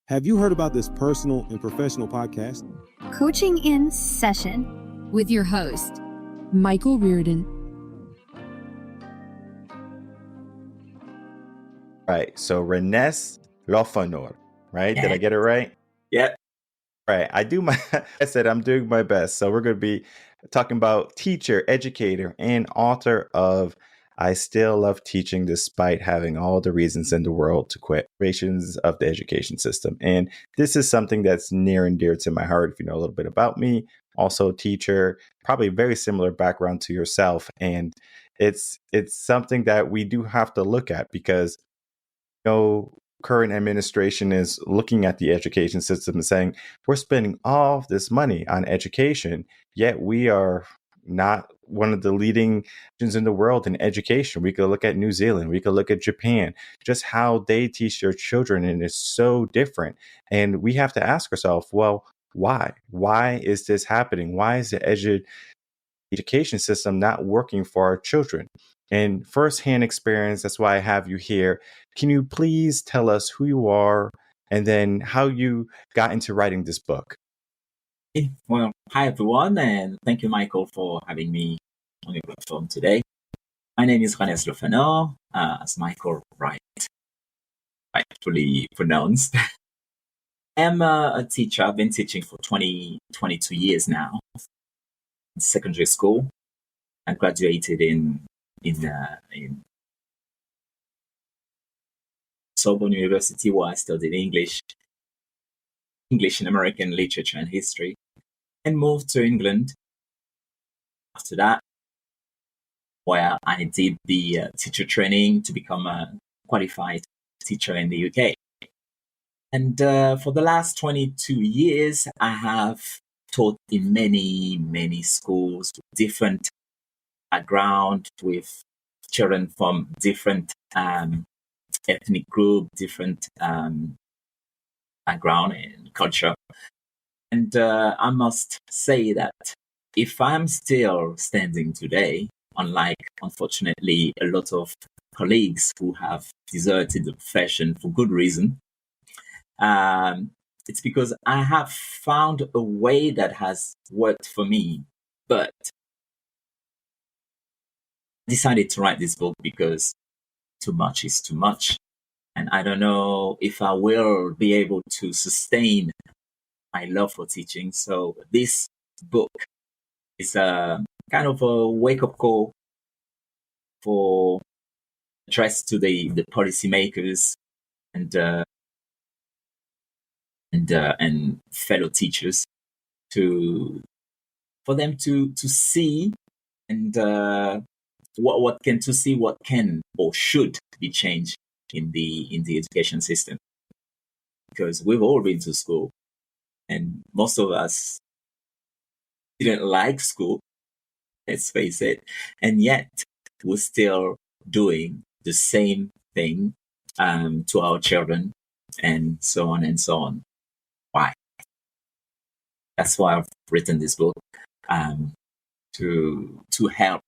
Have you heard about this personal and professional podcast? Coaching in Session with your host, Michael Rearden. Right. So Renes Lophanor, right? Did I get it right? Yeah. Right. I said I'm doing my best. So we're going to be talking about teacher, educator, and author of I Still Love Teaching Despite Having All the Reasons in the World to Quit, Creations of the Education System. And this is something that's near and dear to my heart. If you know a little bit about me, also a teacher, probably very similar background to yourself. And it's something that we do have to look at because current administration is looking at the education system and saying, we're spending all this money on education, yet we are not one of the leading nations in the world in education. We could look at New Zealand, we could look at Japan, just how they teach their children, and it's so different. And we have to ask ourselves, well, why? Why is this happening? Why is the education system not working for our children? And firsthand experience, that's why I have you here. Can you please tell us who you are and then how you got into writing this book? Well, hi everyone, and thank you, Michael, for having me on your platform today. My name is Renes Lophanor, as Michael rightfully pronounced. I'm a teacher. I've been teaching for 22 years now in secondary school. I graduated in Sorbonne University, where I studied English and American literature and history, and moved to England after that, where I did the teacher training to become a qualified teacher in the UK. And for the last 22 years, I have taught in many schools with different background, with children from different ethnic group, different background and culture. And I must say that if I'm still standing today, unlike, unfortunately, a lot of colleagues who have deserted the profession for good reason, it's because I have found a way that has worked for me. But I decided to write this book because too much is too much. And I don't know if I will be able to sustain my love for teaching. So this book is a kind of a wake-up call for address to the policymakers and fellow teachers for them to see and what can or should be changed in the education system, because we've all been to school and most of us didn't like school, let's face it, and yet we're still doing the same thing to our children, and so on and so on. Why? That's why I've written this book, to help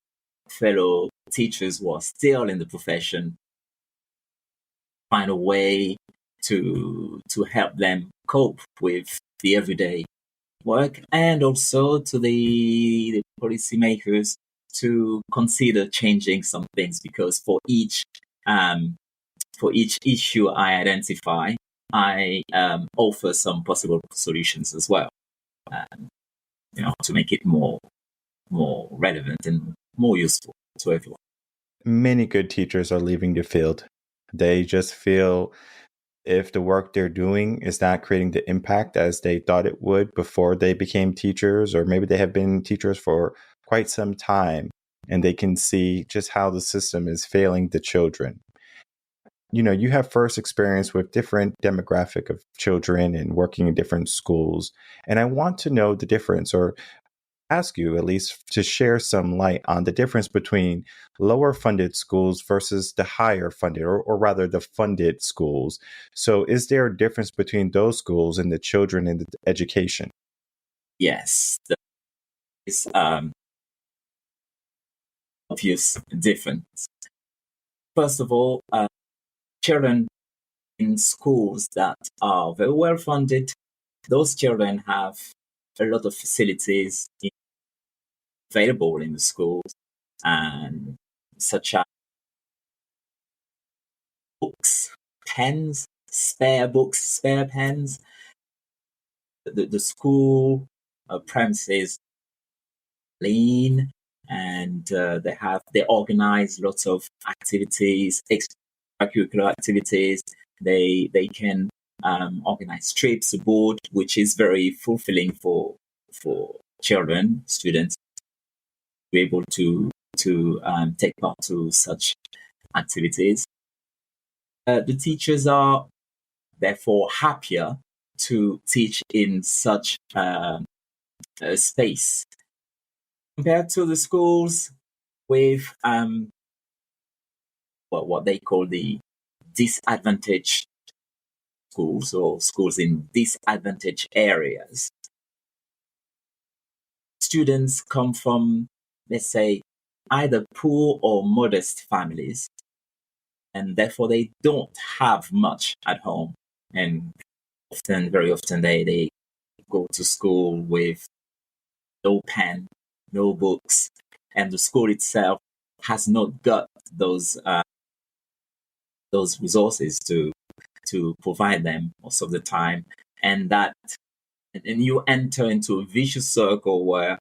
fellow teachers who are still in the profession find a way to help them cope with the everyday work, and also to the policymakers to consider changing some things, because for each issue I identify, I offer some possible solutions as well, to make it more relevant and more useful to everyone. Many good teachers are leaving the field. They just feel if the work they're doing is not creating the impact as they thought it would before they became teachers, or maybe they have been teachers for quite some time and they can see just how the system is failing the children. You have first experience with different demographic of children and working in different schools. And I want to know the difference, or ask you at least to share some light on the difference between lower funded schools versus the higher funded, or rather the funded schools. So is there a difference between those schools and the children and the education? Yes, there is obvious difference. First of all, children in schools that are very well funded, those children have a lot of facilities available in the schools, and such as books, pens, spare books, spare pens. The school premises clean, and they organize lots of activities, extracurricular activities. They can organize trips abroad, which is very fulfilling for children, students, to be able to take part to such activities. The teachers are therefore happier to teach in such a space compared to the schools with what they call the disadvantaged schools, or schools in disadvantaged areas. Students come from, let's say, either poor or modest families, and therefore they don't have much at home. And very often, they go to school with no pen, no books, and the school itself has not got those resources to provide them most of the time, and you enter into a vicious circle where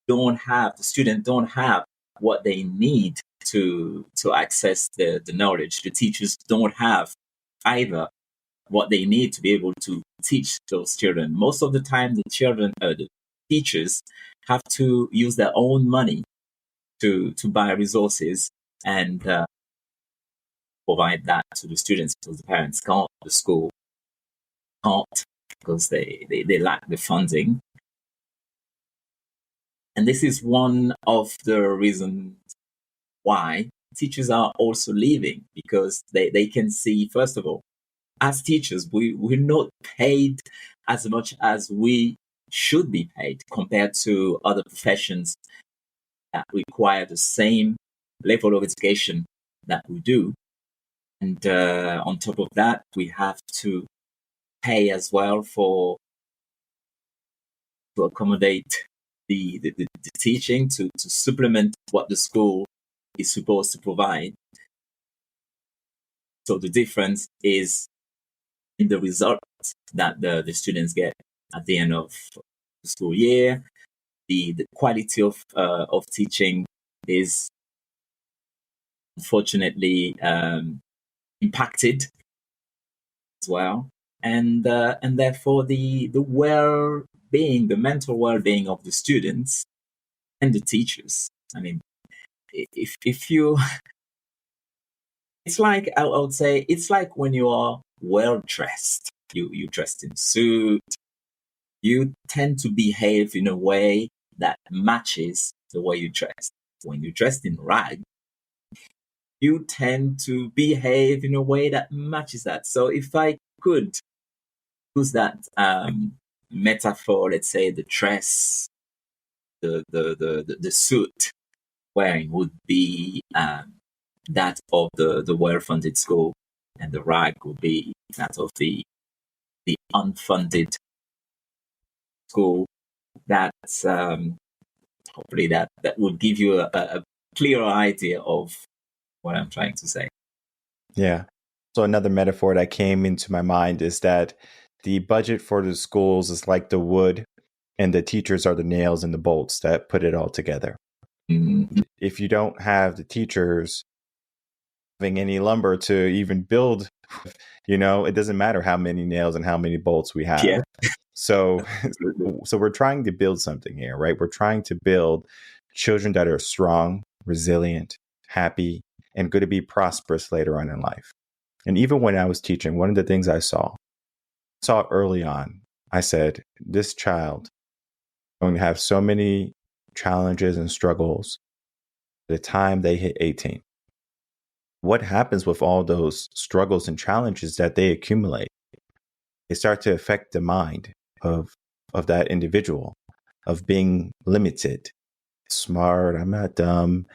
the students don't have what they need to access the knowledge. The teachers don't have either what they need to be able to teach those children. Most of the time, the teachers have to use their own money to buy resources and provide that to the students, because the parents can't, the school can't, because they lack the funding. And this is one of the reasons why teachers are also leaving, because they can see, first of all, as teachers, we're not paid as much as we should be paid compared to other professions that require the same level of education that we do. And on top of that, we have to pay as well to accommodate the teaching, to supplement what the school is supposed to provide. So the difference is in the results that the students get at the end of the school year. The quality of teaching is unfortunately impacted as well, and therefore the well-being, the mental well-being of the students and the teachers. I mean, if you, it's like, I would say, it's like when you are well dressed, you dressed in suit, you tend to behave in a way that matches the way you dress. When you're dressed in rag, you tend to behave in a way that matches that. So if I could use that metaphor, let's say the dress, the suit wearing would be that of the well-funded school, and the rag would be that of the unfunded school. That's hopefully that would give you a clearer idea of what I'm trying to say. Yeah. So another metaphor that came into my mind is that the budget for the schools is like the wood, and the teachers are the nails and the bolts that put it all together. Mm-hmm. If you don't have the teachers having any lumber to even build, it doesn't matter how many nails and how many bolts we have. Yeah. So we're trying to build something here, right? We're trying to build children that are strong, resilient, happy, and going to be prosperous later on in life. And even when I was teaching, one of the things I saw early on, I said, this child is going to have so many challenges and struggles by the time they hit 18. What happens with all those struggles and challenges that they accumulate? They start to affect the mind of that individual, of being limited. Smart, I'm not dumb.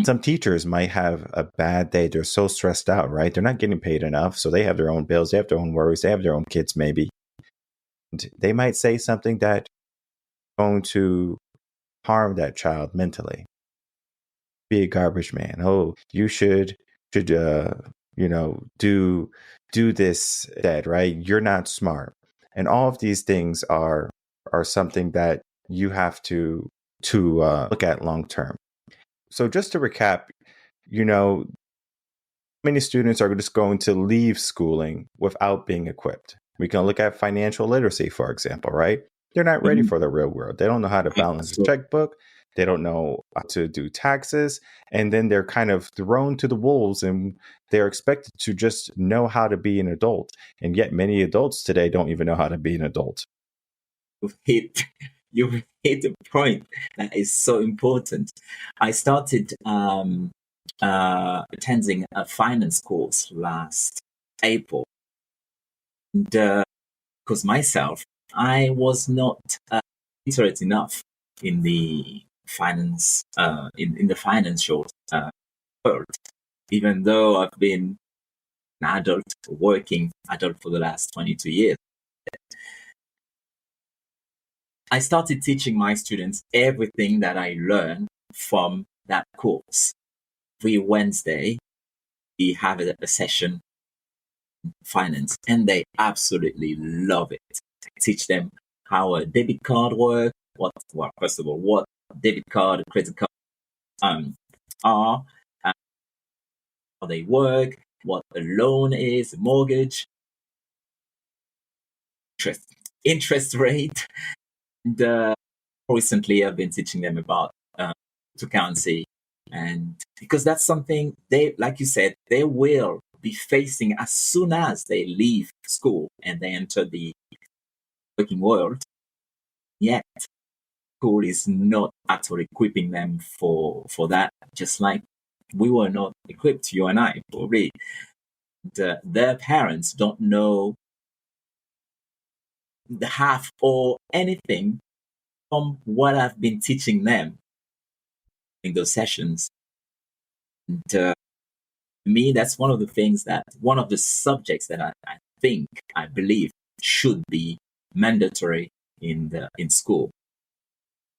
Some teachers might have a bad day. They're so stressed out, right? They're not getting paid enough. So they have their own bills. They have their own worries. They have their own kids, maybe. And they might say something that's going to harm that child mentally. Be a garbage man. Oh, you should do this instead, right? You're not smart. And all of these things are something that you have to look at long term. So just to recap, many students are just going to leave schooling without being equipped. We can look at financial literacy, for example, right? They're not ready for the real world. They don't know how to balance a checkbook. They don't know how to do taxes. And then they're kind of thrown to the wolves and they're expected to just know how to be an adult. And yet many adults today don't even know how to be an adult. You hit a point that is so important. I started attending a finance course last April. And because myself, I was not literate enough in the finance in the financial world, even though I've been an working adult for the last 22 years. I started teaching my students everything that I learned from that course. Every Wednesday, we have a session in finance, and they absolutely love it. I teach them how a debit card works, first of all, what debit card, credit card are, how they work, what a loan is, a mortgage, interest rate. And recently, I've been teaching them about cryptocurrency, and because that's something they, like you said, they will be facing as soon as they leave school and they enter the working world. Yet, school is not at all equipping them for that. Just like we were not equipped, you and I, probably. Their parents don't know the half or anything from what I've been teaching them in those sessions. And to me, that's one of the subjects that I believe should be mandatory in school.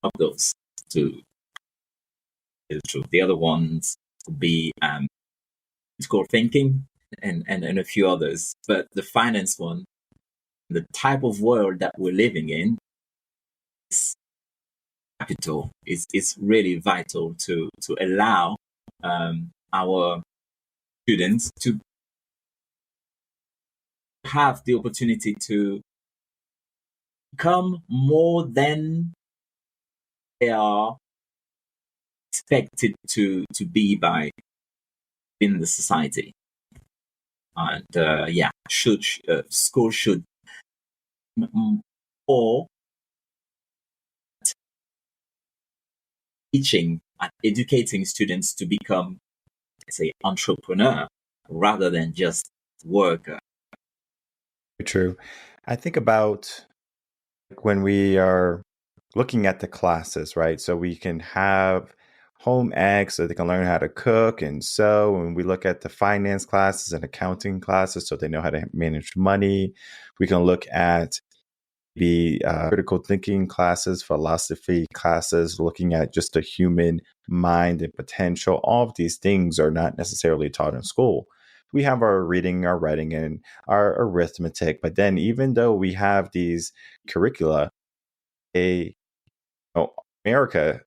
Of those two, the other ones would be critical thinking and a few others. But the finance one, the type of world that we're living in, capital is really vital to allow our students to have the opportunity to become more than they are expected to be by in the society. And school should or teaching and educating students to become, say, entrepreneur rather than just worker. True. I think about when we are looking at the classes, right? So we can have home ec so they can learn how to cook and sew. And we look at the finance classes and accounting classes so they know how to manage money. We can look at the critical thinking classes, philosophy classes, looking at just the human mind and potential. All of these things are not necessarily taught in school. We have our reading, our writing, and our arithmetic. But then even though we have these curricula, America,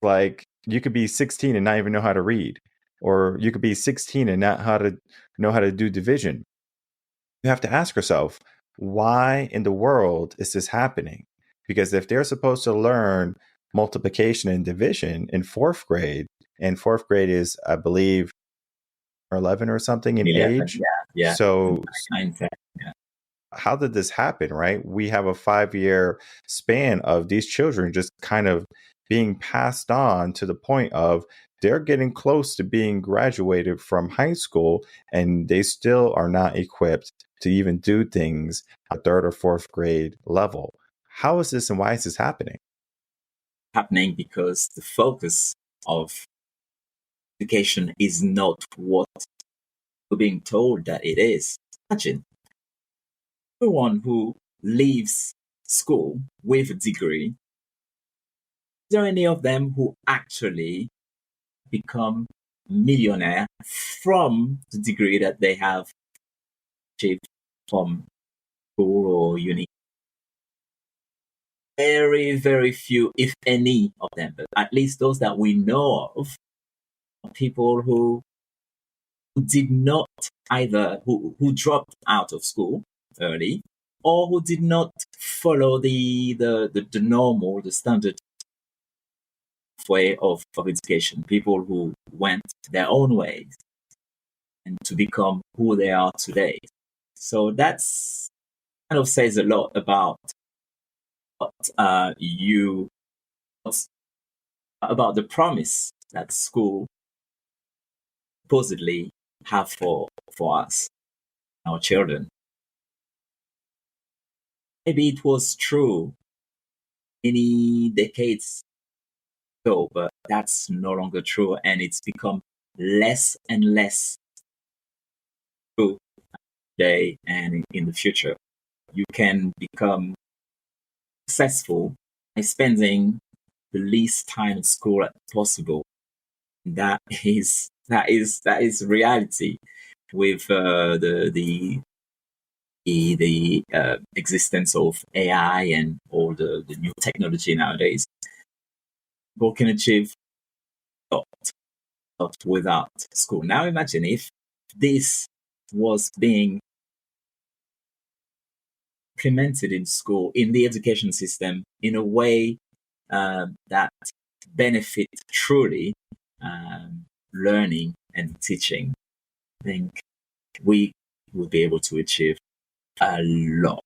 like you could be 16 and not even know how to read, or you could be 16 and not know how to do division. You have to ask yourself, why in the world is this happening? Because if they're supposed to learn multiplication and division in fourth grade, and fourth grade is, I believe, 11 or something in 11, age. Yeah. So how did this happen, right? We have a 5-year span of these children just kind of being passed on to the point of they're getting close to being graduated from high school and they still are not equipped to even do things at third or fourth grade level. How is this and why is this happening? Happening because the focus of education is not what we're being told that it is. Imagine everyone who leaves school with a degree, is there any of them who actually become millionaire from the degree that they have achieved from school or uni? Very, very few, if any of them, but at least those that we know of, are people who did not either, who dropped out of school early, or who did not follow the normal, the standard way of education. People who went their own ways and to become who they are today. So that's kind of says a lot about what about the promise that school supposedly have for us, our children. Maybe it was true many decades ago, but that's no longer true, and it's become less and less true today and in the future. You can become successful by spending the least time in school as possible. That is reality with the existence of AI and all the new technology nowadays. People can achieve a lot without school. Now imagine if this was being implemented in school, in the education system, in a way that benefit truly learning and teaching. I think we would be able to achieve a lot.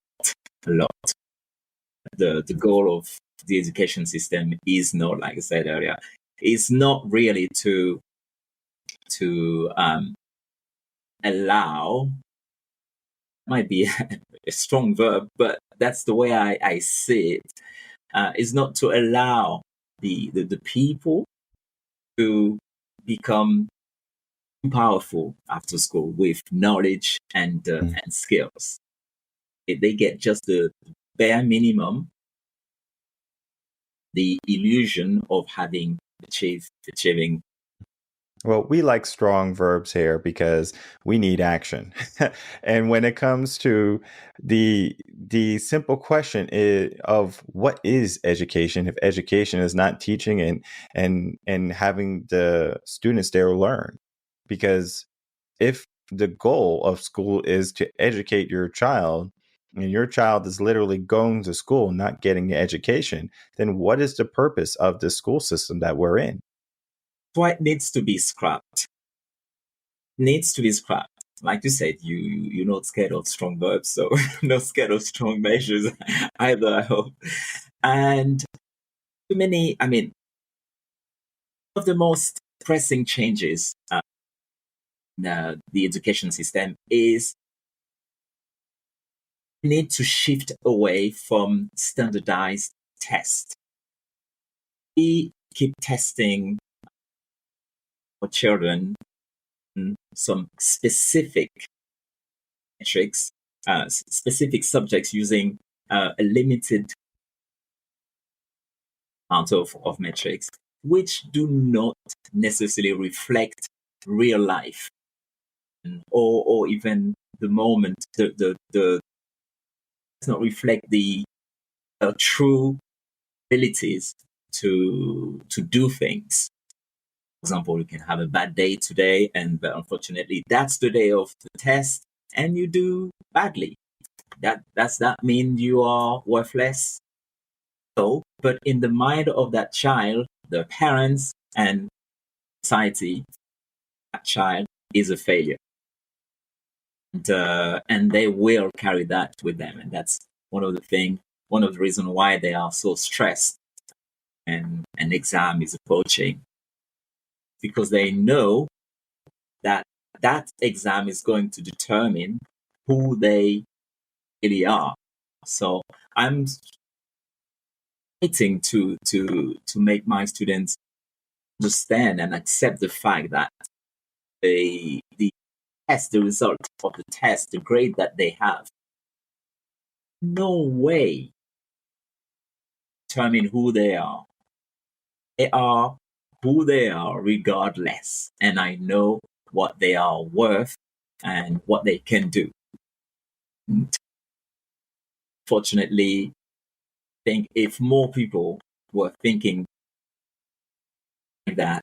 The goal of the education system is not, like I said earlier, is not really to allow, might be a strong verb, but that's the way I see it, is not to allow the people to become powerful after school with knowledge and skills. If they get just the bare minimum, the illusion of achieving. Well, we like strong verbs here because we need action. And when it comes to the simple question of what is education, if education is not teaching and having the students there learn, because if the goal of school is to educate your child, and your child is literally going to school, not getting an education, then what is the purpose of the school system that we're in? Why it needs to be scrapped. Like you said, you're not scared of strong verbs, so not scared of strong measures either, I hope. And too many, I mean, one of the most pressing changes in the education system is we need to shift away from standardized tests. We keep testing for children some specific metrics, specific subjects using a limited amount of metrics, which do not necessarily reflect real life or even the moment. The does not reflect the true abilities to do things. For example, you can have a bad day today, but unfortunately, that's the day of the test, and you do badly. Does that mean you are worthless? No, but in the mind of that child, the parents and society, that child is a failure, and they will carry that with them, and that's one of the reasons why they are so stressed, and an exam is approaching, because they know that exam is going to determine who they really are. So I'm fighting to make my students understand and accept the fact that the test, the result of the test, the grade that they have, no way determine who they are. They are who they are regardless. And I know what they are worth and what they can do. And fortunately, I think if more people were thinking that,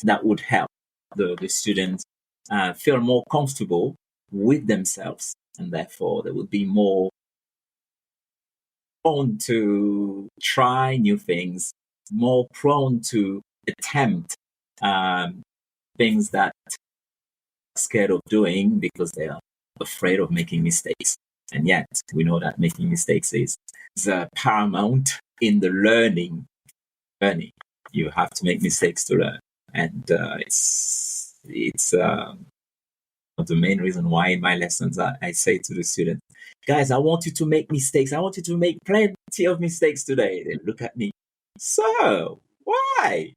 that would help the students feel more comfortable with themselves. And therefore, they would be more prone to try new things, more prone to attempt things that they're scared of doing because they are afraid of making mistakes. And yet, we know that making mistakes is paramount in the learning. You have to make mistakes to learn, and it's the main reason why in my lessons I say to the students, guys, I want you to make mistakes. I want you to make plenty of mistakes today. They look at me, so why?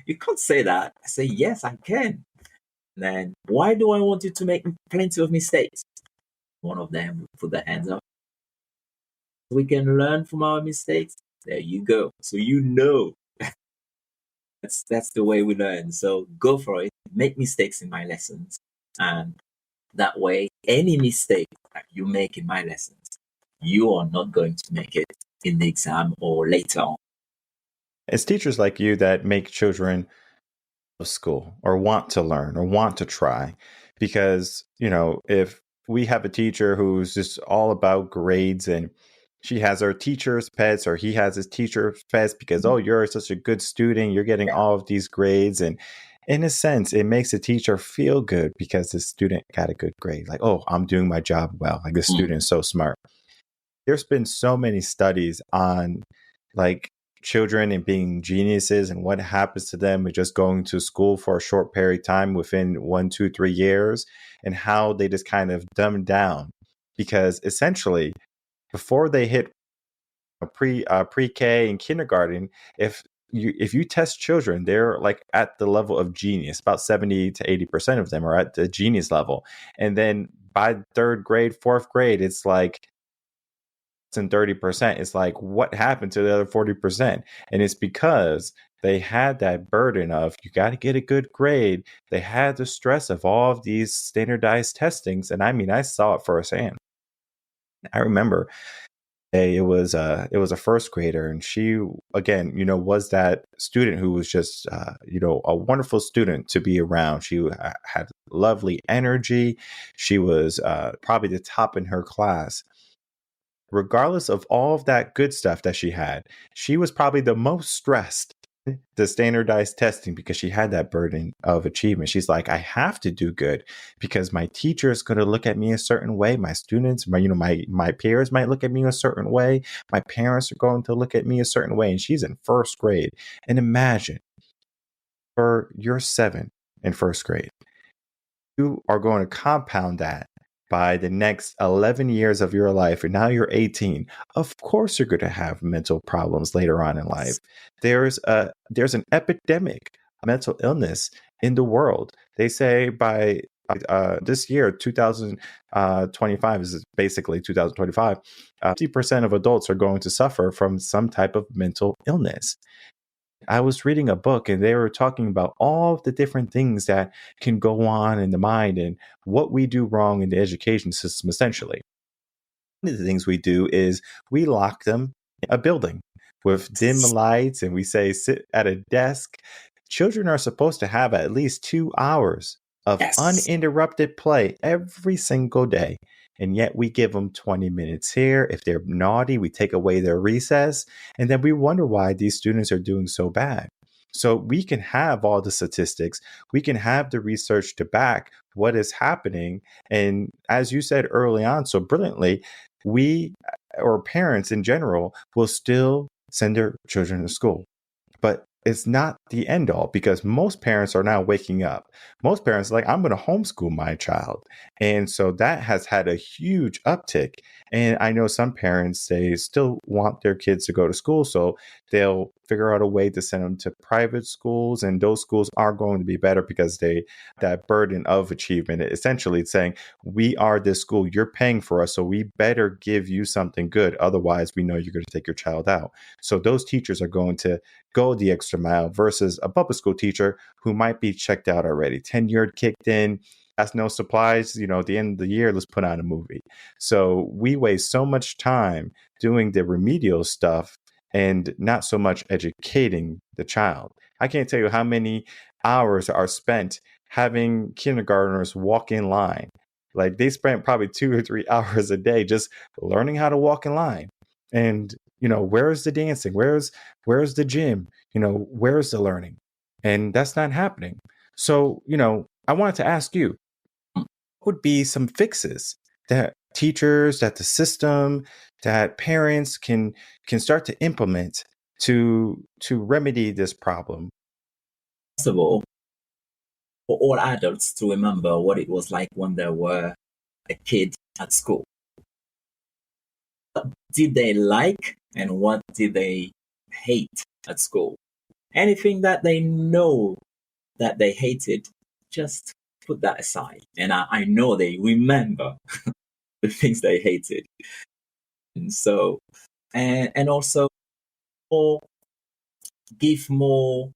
You can't say that. I say, yes, I can. And then, why do I want you to make plenty of mistakes? One of them would put their hands up. We can learn from our mistakes. There you go. So you know. That's the way we learn. So go for it. Make mistakes in my lessons. And that way, any mistake that you make in my lessons, you are not going to make it in the exam or later on. It's teachers like you that make children of school or want to learn or want to try. Because, if we have a teacher who's just all about grades and she has her teacher's pets or he has his teacher's pets because, oh, you're such a good student, you're getting all of these grades. And in a sense, it makes the teacher feel good because the student got a good grade. Like, oh, I'm doing my job well. Like, the student is so smart. There's been so many studies on like children and being geniuses and what happens to them with just going to school for a short period of time within 1, 2, 3 years, and how they just kind of dumb down because essentially before they hit pre-K and kindergarten, if you test children, they're like at the level of genius. About 70 to 80% of them are at the genius level. And then by third grade, fourth grade, it's like and 30%. It's like, what happened to the other 40%? And it's because they had that burden of, you got to get a good grade. They had the stress of all of these standardized testings. And I mean, I saw it firsthand. I remember it was a first grader, and she again, was that student who was just a wonderful student to be around. She had lovely energy. She was probably the top in her class. Regardless of all of that good stuff that she had, she was probably the most stressed the standardized testing because she had that burden of achievement. She's like, I have to do good because my teacher is going to look at me a certain way. My students, my peers might look at me a certain way. My parents are going to look at me a certain way. And she's in first grade. And imagine you're 7 in first grade. You are going to compound that by the next 11 years of your life, and now you're 18, of course you're going to have mental problems later on in life. There's an epidemic of mental illness in the world. They say by this year, 2025 is basically 2025, 50% of adults are going to suffer from some type of mental illness. I was reading a book and they were talking about all the different things that can go on in the mind and what we do wrong in the education system, essentially. One of the things we do is we lock them in a building with dim lights and we say, sit at a desk. Children are supposed to have at least 2 hours of uninterrupted play every single day. And yet we give them 20 minutes here. If they're naughty, we take away their recess. And then we wonder why these students are doing so bad. So we can have all the statistics. We can have the research to back what is happening. And as you said early on so brilliantly, we or parents in general will still send their children to school. But it's not the end all because most parents are now waking up. Most parents are like, I'm going to homeschool my child. And so that has had a huge uptick. And I know some parents, they still want their kids to go to school. So they'll figure out a way to send them to private schools, and those schools are going to be better because that burden of achievement, essentially it's saying, we are this school, you're paying for us, so we better give you something good. Otherwise, we know you're going to take your child out. So those teachers are going to go the extra mile versus a public school teacher who might be checked out already, tenured, kicked in, has no supplies. At the end of the year, let's put on a movie. So we waste so much time doing the remedial stuff and not so much educating the child. I can't tell you how many hours are spent having kindergartners walk in line. Like, they spent probably 2 or 3 hours a day just learning how to walk in line. And, where's the dancing? Where's the gym? Where's the learning? And that's not happening. So, I wanted to ask you, what would be some fixes that teachers, that the system, that parents can start to implement to remedy this problem? First of all, for all adults to remember what it was like when they were a kid at school. What did they like and what did they hate at school? Anything that they know that they hated, just put that aside. And I know they remember the things they hated. And so, and also, or give more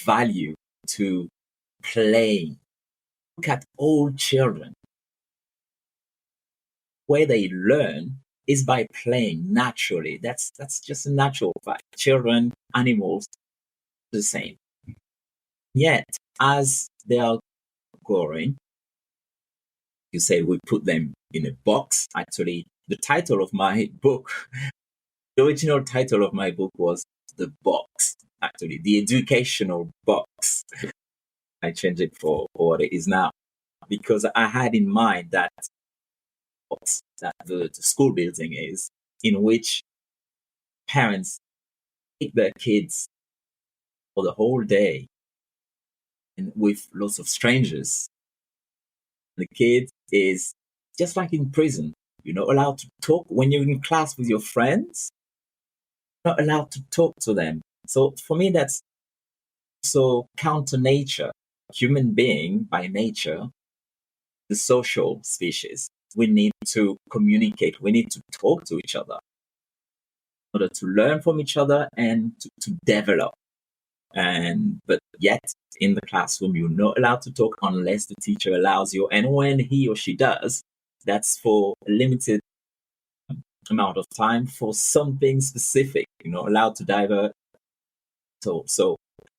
value to playing. Look at all children. Where they learn is by playing naturally. That's just a natural fact. Children, animals, the same. Yet, as they are growing, you say we put them in a box. Actually, the title of my book, the original title of my book was The Box. Actually, the educational box. I changed it for what it is now because I had in mind that box that the school building is, in which parents take their kids for the whole day and with lots of strangers. The kid is just like in prison. You're not allowed to talk when you're in class with your friends. You're not allowed to talk to them. So for me, that's so counter nature. Human being by nature, the social species. We need to communicate. We need to talk to each other in order to learn from each other and to develop. But yet in the classroom, you're not allowed to talk unless the teacher allows you. And when he or she does, that's for a limited amount of time for something specific. You're not allowed to divert. So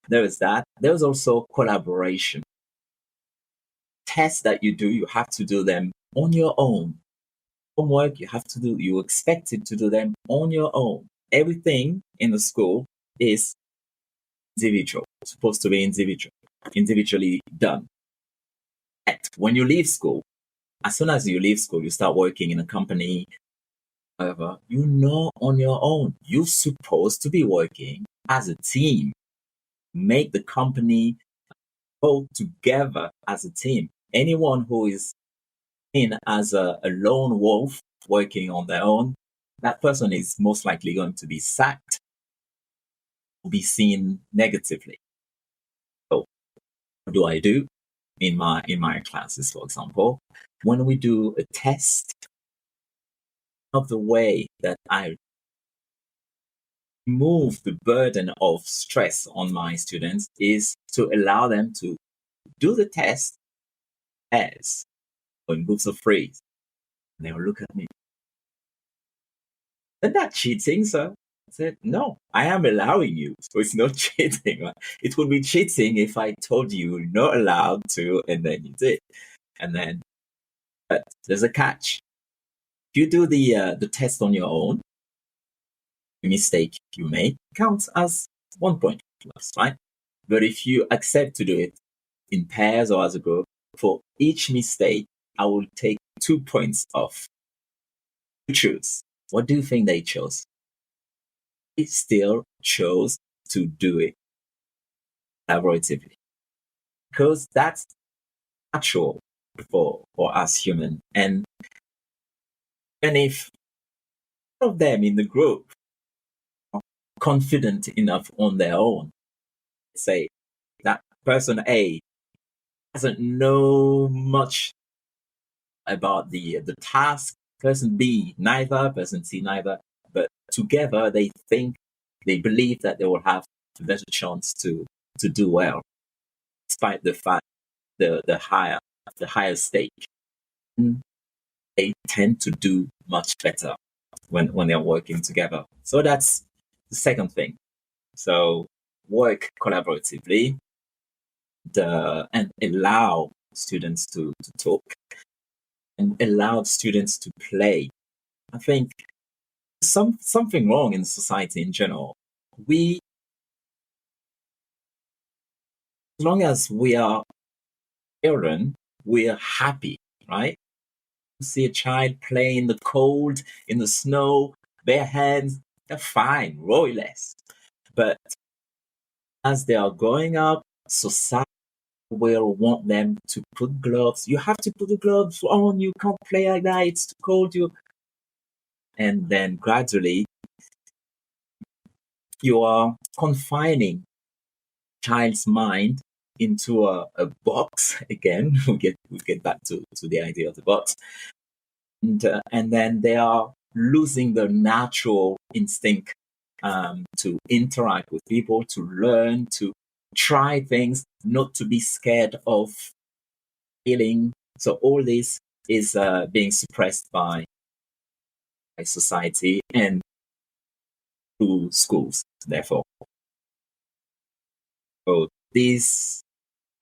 there is that. There's also collaboration. Tests that you do, you have to do them on your own. Homework, you're expected to do them on your own. Everything in the school is individual, supposed to be individually done. Yet, when you leave school, as soon as you leave school, you start working in a company, however, you're not on your own. You're supposed to be working as a team. Make the company go together as a team. Anyone who is in as a lone wolf working on their own, that person is most likely going to be sacked or be seen negatively. So what do I do in my classes, for example? When we do a test, of the way that I remove the burden of stress on my students is to allow them to do the test as in groups of three. And they will look at me. Isn't that cheating, sir? I said, no, I am allowing you. So it's not cheating. Right? It would be cheating if I told you you're not allowed to, and then you did. But there's a catch. If you do the test on your own, the mistake you make counts as 1 point plus, right? But if you accept to do it in pairs or as a group, for each mistake, I will take 2 points off. You choose. What do you think they chose? They still chose to do it collaboratively. Because that's natural for us human. And if one of them in the group confident enough on their own. Say that person A doesn't know much about the task. Person B neither. Person C neither. But together they believe that they will have a better chance to do well, despite the fact the higher stake. They tend to do much better when they're working together. So that's the second thing. So work collaboratively and allow students to talk and allow students to play. I think something wrong in society in general. As long as we are children, we are happy, right? See a child play in the cold, in the snow, bare hands, they're fine, worry less. But as they are growing up, society will want them to put gloves. You have to put the gloves on. You can't play like that. It's too cold. And then gradually, you are confining child's mind into a box again. We get back to the idea of the box, and then they are losing the natural instinct to interact with people, to learn, to try things, not to be scared of failing. So all this is being suppressed by society and through schools, therefore. So these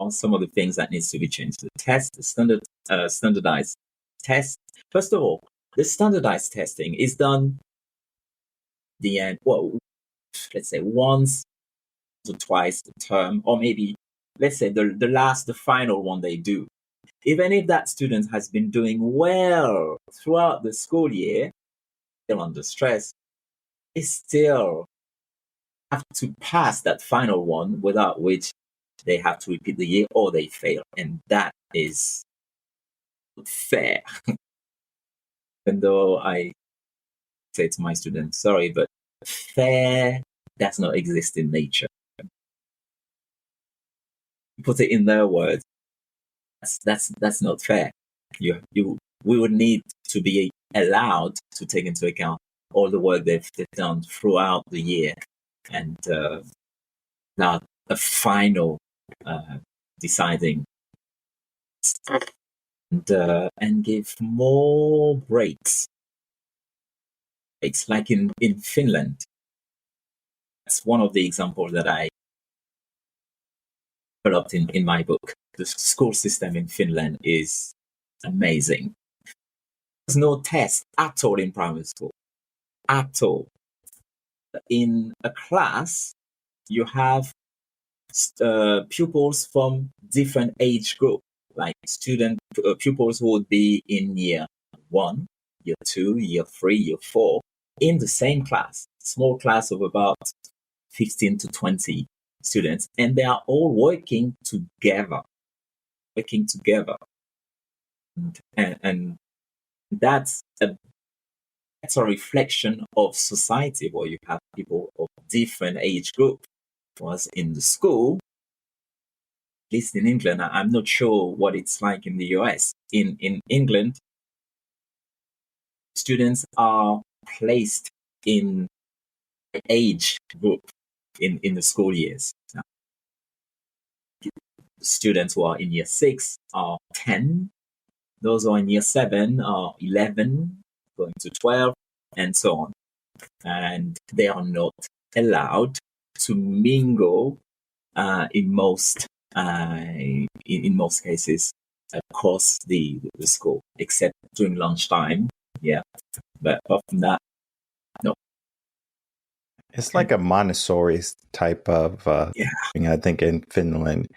are some of the things that needs to be changed. The test, the standardized test. First of all, the standardized testing is done the end. Well, let's say once or twice a term, or maybe let's say the final one they do. Even if that student has been doing well throughout the school year, still under stress, they still have to pass that final one, without which they have to repeat the year or they fail. And that is fair. Even though I say to my students, sorry, but fair does not exist in nature. Put it in their words, that's not fair. We would need to be allowed to take into account all the work they've done throughout the year, and not a final deciding, and give more breaks. It's like in Finland. That's one of the examples that I developed in my book. The school system in Finland is amazing. There's no test at all in primary school. At all. In a class, you have pupils from different age group, like pupils who would be in year 1, year 2, year 3, year 4, in the same class, small class of about 15 to 20 students, and they are all working together. And that's a reflection of society, where you have people of different age group. Was in the school, at least in England, I'm not sure what it's like in the US. In England, students are placed in age group in the school years. Now, students who are in year 6 are 10. Those who are in year 7 are 11, going to 12, and so on. And they are not allowed to mingle in most cases across the school, except during lunchtime. Yeah, but apart from that, no. It's like a Montessori type of thing, I think, in Finland,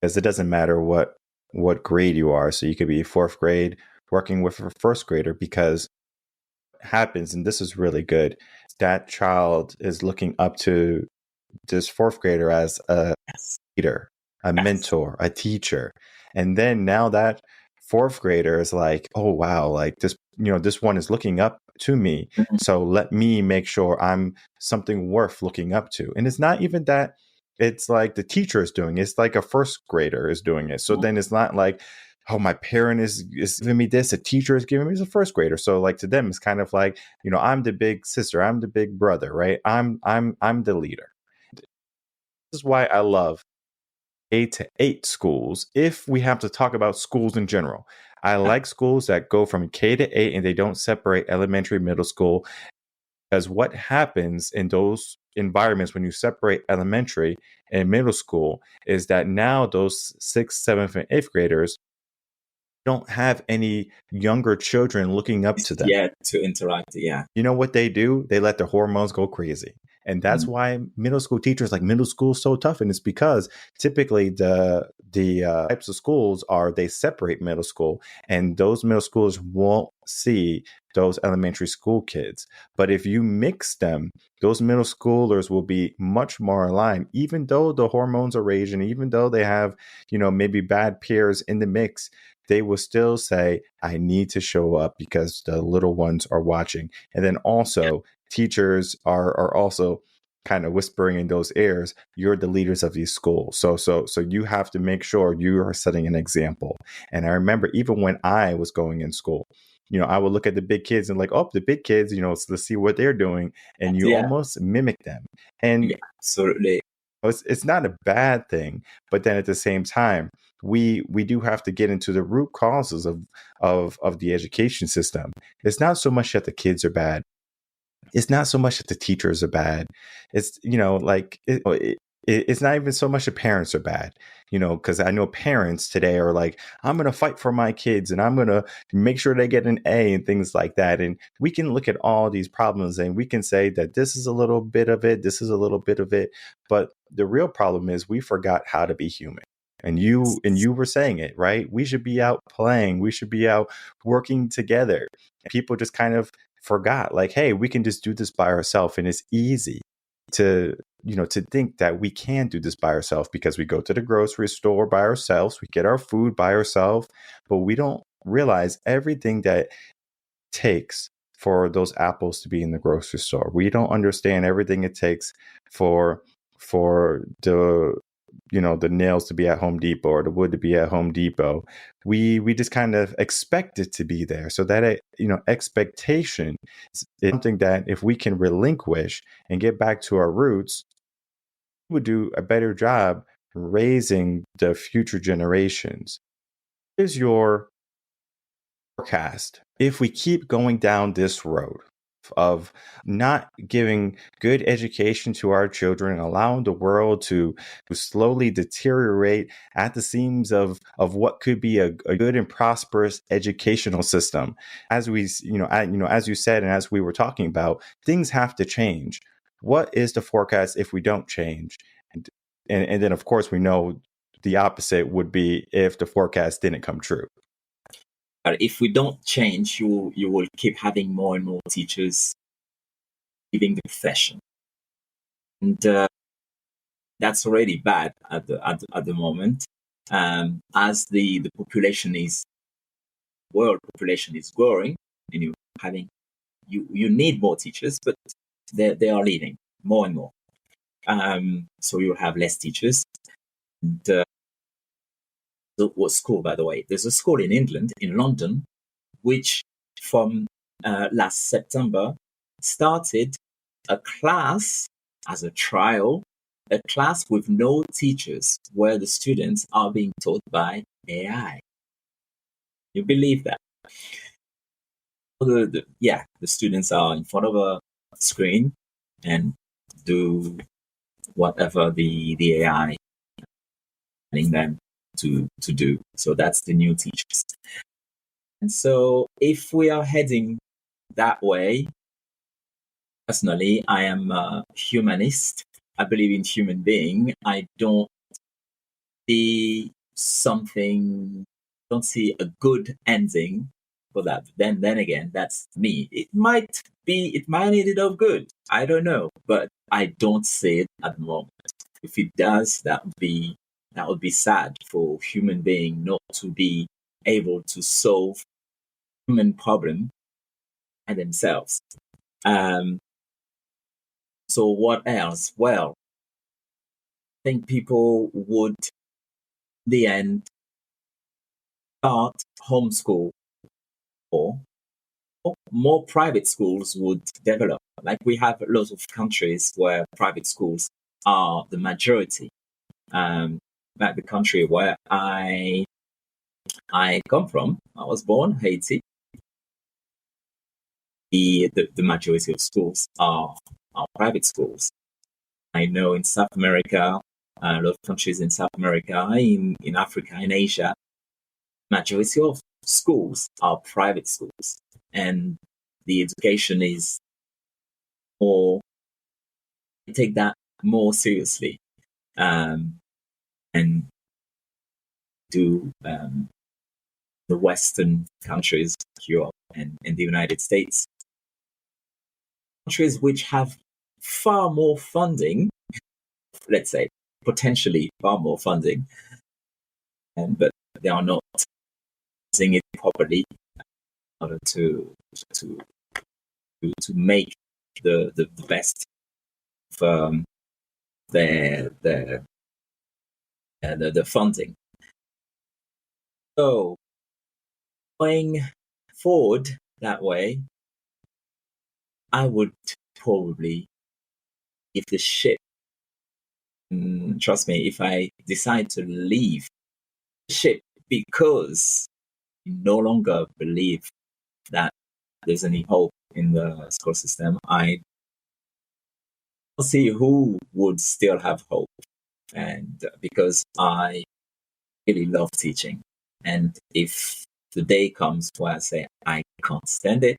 because it doesn't matter what grade you are. So you could be 4th grade working with a 1st grader, because what happens, and this is really good, that child is looking up to this 4th grader as a leader, a mentor, a teacher. And then now that 4th grader is like, oh, wow, like this this one is looking up to me. So let me make sure I'm something worth looking up to. And it's not even that it's like the teacher is doing it. It's like a first grader is doing it. So then it's not like, oh, my parent is giving me this, a teacher is giving me, it's a first grader. So like to them, it's kind of like, I'm the big sister, I'm the big brother, right? I'm the leader. This is why I love 8 to 8 schools. If we have to talk about schools in general, I like schools that go from K to 8 and they don't separate elementary, middle school. Because what happens in those environments when you separate elementary and middle school is that now those 6th, 7th, and 8th graders don't have any younger children looking up to them. Yeah, to interact. Yeah. You know what they do? They let their hormones go crazy. And that's why middle school teachers like middle school is so tough. And it's because typically the types of schools are they separate middle school, and those middle schools won't see those elementary school kids. But if you mix them, those middle schoolers will be much more aligned, even though the hormones are raging, even though they have, maybe bad peers in the mix. They will still say, I need to show up because the little ones are watching. And then also teachers are also kind of whispering in those ears, you're the leaders of these schools. So you have to make sure you are setting an example. And I remember even when I was going in school, I would look at the big kids and like, oh, the big kids, let's see what they're doing. And you almost mimic them. And absolutely. It's not a bad thing, but then at the same time, we do have to get into the root causes of the education system. It's not so much that the kids are bad. It's not so much that the teachers are bad. It's it's not even so much the parents are bad. Because I know parents today are like, I'm going to fight for my kids and I'm going to make sure they get an A and things like that. And we can look at all these problems and we can say that this is a little bit of it, this is a little bit of it. But the real problem is we forgot how to be human. And you were saying it, right? We should be out playing. We should be out working together. People just kind of forgot, like, hey, we can just do this by ourselves. And it's easy to think that we can do this by ourselves because we go to the grocery store by ourselves, we get our food by ourselves, but we don't realize everything that it takes for those apples to be in the grocery store. We don't understand everything it takes for the the nails to be at Home Depot or the wood to be at Home Depot. We just kind of expect it to be there. So that expectation is something that if we can relinquish and get back to our roots, we would do a better job raising the future generations. Here's your forecast. If we keep going down this road of not giving good education to our children and allowing the world to slowly deteriorate at the seams of what could be a good and prosperous educational system, as we as you said and as we were talking about, things have to change. What is the forecast if we don't change? And then of course we know the opposite would be if the forecast didn't come true. But if we don't change, you will keep having more and more teachers leaving the profession, and that's already bad at the moment. As the world population is growing, and you need more teachers, but they are leaving more and more. So you'll have less teachers. And, what school, by the way? There's a school in England, in London, which from last September started a class as a trial, a class with no teachers, where the students are being taught by AI. You believe that? The students are in front of a screen and do whatever the AI is telling them to do. So that's the new teachers. And so if we are heading that way, personally, I am a humanist. I believe in human being. I don't see a good ending for that. Then again, that's me. It might end it up good. I don't know, but I don't see it at the moment. If it does, that would be sad for human being not to be able to solve human problem by themselves. So what else? Well, I think people would, in the end, start homeschool, or more private schools would develop. Like we have lots of countries where private schools are the majority. Like the country where I come from, I was born, Haiti. The majority of schools are private schools. I know in South America, a lot of countries in South America, in Africa, in Asia, majority of schools are private schools, and the education is more, take that more seriously, and do the Western countries, Europe and the United States, countries which have far more funding, let's say potentially far more funding, but they are not using it properly in order to make the best of the funding. So going forward that way, I would probably, if the ship, trust me, if I decide to leave the ship because I no longer believe that there's any hope in the school system, I don't see who would still have hope. And because I really love teaching, and if the day comes where I say I can't stand it,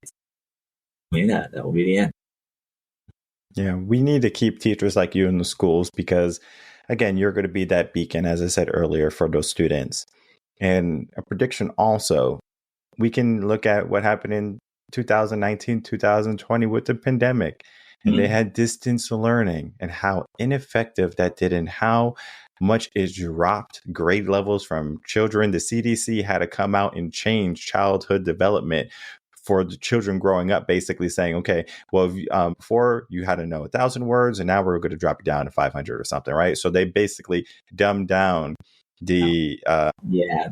I mean that will be the end. Yeah, we need to keep teachers like you in the schools because, again, you're going to be that beacon, as I said earlier, for those students. And a prediction also, we can look at what happened in 2019, 2020 with the pandemic. And they had distance learning and how ineffective that did and how much it dropped grade levels from children. The CDC had to come out and change childhood development for the children growing up, basically saying, okay, well, before you had to know 1,000 words and now we're going to drop you down to 500 or something, right? So they basically dumbed down the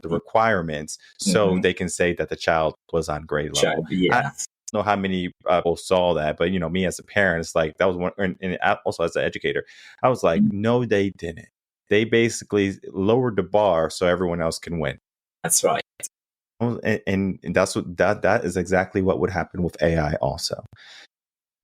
requirements so they can say that the child was on grade level. I don't know how many people saw that, but me as a parent, it's like that was one, and also as an educator, I was like, no, they didn't. They basically lowered the bar so everyone else can win. That's right. And that's what that is exactly what would happen with AI also.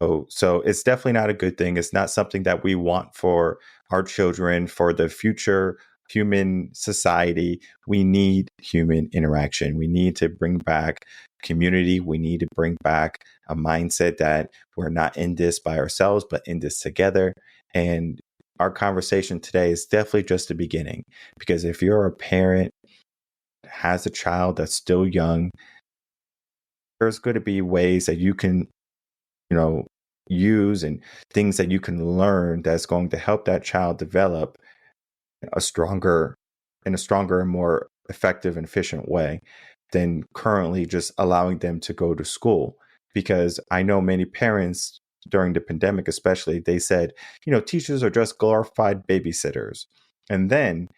So it's definitely not a good thing. It's not something that we want for our children, for the future human society. We need human interaction. We need to bring back community. We need to bring back a mindset that we're not in this by ourselves, but in this together. And our conversation today is definitely just the beginning, because if you're a parent has a child that's still young, there's going to be ways that you can, use and things that you can learn that's going to help that child develop in a stronger and more effective and efficient way than currently just allowing them to go to school. Because I know many parents during the pandemic, especially, they said, teachers are just glorified babysitters. And then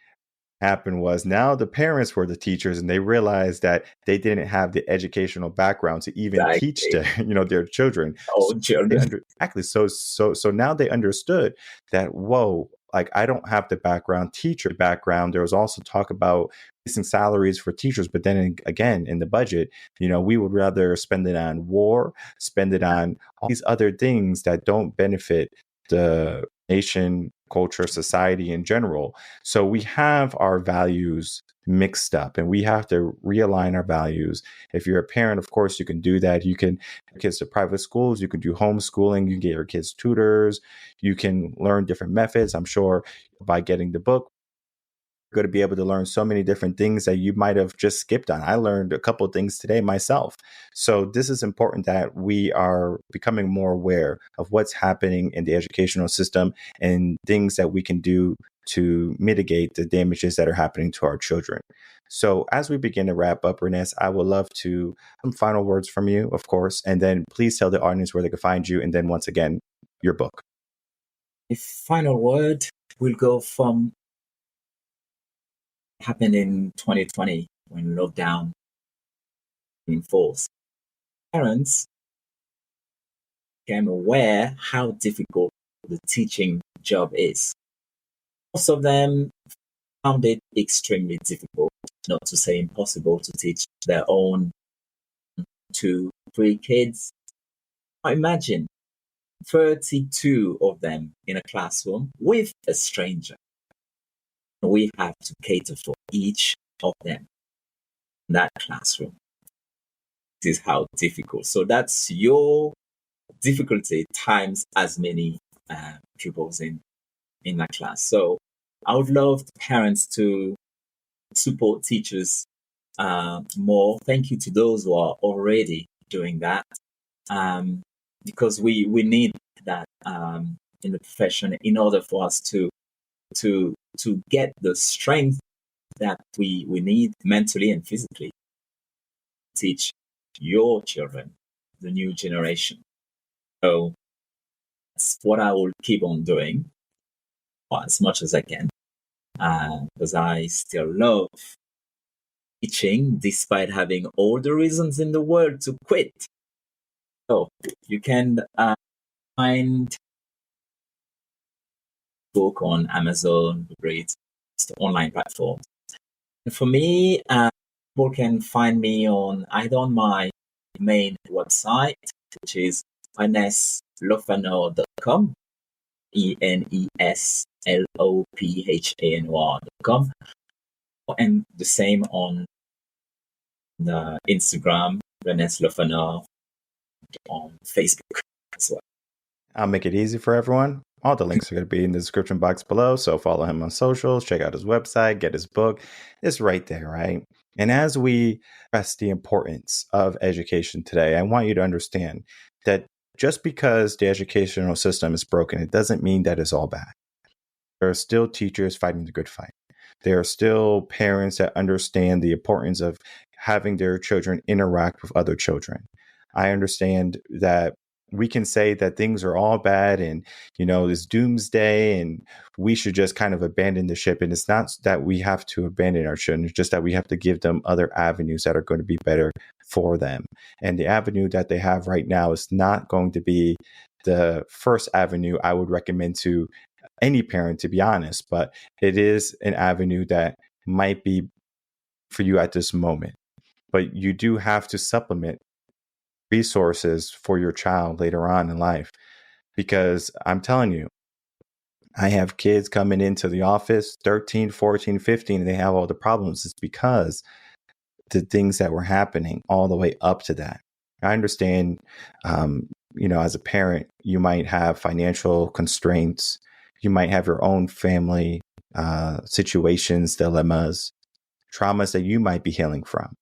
happened was now the parents were the teachers and they realized that they didn't have the educational background to even teach their children. Exactly. So now they understood that, whoa, like I don't have the teacher background. There was also talk about increasing salaries for teachers, but then again, in the budget, we would rather spend it on war, spend it on all these other things that don't benefit the nation, culture, society in general. So we have our values mixed up and we have to realign our values. If you're a parent, of course, you can do that. You can get kids to private schools, you can do homeschooling, you can get your kids tutors, you can learn different methods. I'm sure by getting the book, you're going to be able to learn so many different things that you might have just skipped on. I learned a couple of things today myself. So this is important that we are becoming more aware of what's happening in the educational system and things that we can do to mitigate the damages that are happening to our children. So as we begin to wrap up, Renes, I would love to some final words from you, of course, and then please tell the audience where they can find you, and then once again, your book. The final word will go from happened in 2020 when lockdown enforced. Parents became aware how difficult the teaching job is. Most of them found it extremely difficult, not to say impossible, to teach their own 2, 3 kids. I imagine 32 of them in a classroom with a stranger. We have to cater for each of them in that classroom. This is how difficult. So that's your difficulty times as many pupils in that class. So I would love parents to support teachers more. Thank you to those who are already doing that, because we need that in the profession in order for us to get the strength that we need mentally and physically to teach your children, the new generation. So that's what I will keep on doing as much as I can, because I still love teaching despite having all the reasons in the world to quit. So you can find book on Amazon, Goodreads, it's the online platform. And for me, people can find me either on my main website, which is reneslophanor.com, ENESLOPHANOR.com, and the same on the Instagram, Renes Lophanor, on Facebook as well. I'll make it easy for everyone. All the links are going to be in the description box below. So follow him on socials, check out his website, get his book. It's right there, right? And as we stress the importance of education today, I want you to understand that just because the educational system is broken, it doesn't mean that it's all bad. There are still teachers fighting the good fight. There are still parents that understand the importance of having their children interact with other children. I understand that we can say that things are all bad and, it's doomsday and we should just kind of abandon the ship. And it's not that we have to abandon our children. It's just that we have to give them other avenues that are going to be better for them. And the avenue that they have right now is not going to be the first avenue I would recommend to any parent, to be honest, but it is an avenue that might be for you at this moment. But you do have to supplement resources for your child later on in life, because I'm telling you, I have kids coming into the office 13, 14, 15, and they have all the problems. It's because the things that were happening all the way up to that. I understand, as a parent, you might have financial constraints. You might have your own family situations, dilemmas, traumas that you might be healing from.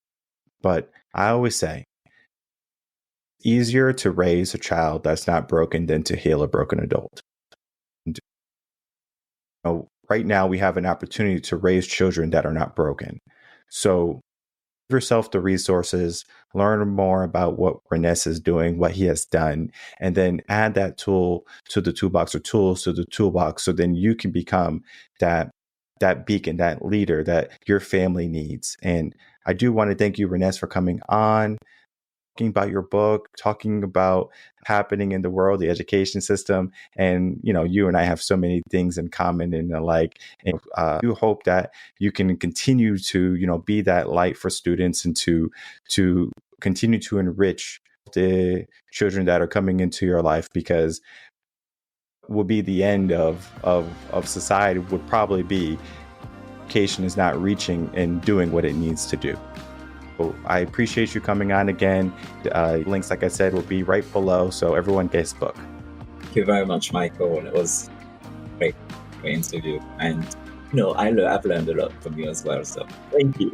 But I always say, easier to raise a child that's not broken than to heal a broken adult. Right now, we have an opportunity to raise children that are not broken. So give yourself the resources, learn more about what Renes is doing, what he has done, and then add that tool to the toolbox or tools to the toolbox. So then you can become that beacon, that leader that your family needs. And I do want to thank you, Renes, for coming on, talking about your book, talking about happening in the world, the education system. And, you and I have so many things in common and alike. And I do hope that you can continue to, be that light for students and to continue to enrich the children that are coming into your life, because will be the end of society would probably be education is not reaching and doing what it needs to do. So I appreciate you coming on again. Links, like I said, will be right below, so everyone gets the book. Thank you very much, Michael. It was a great interview. And, I've learned a lot from you as well. So thank you.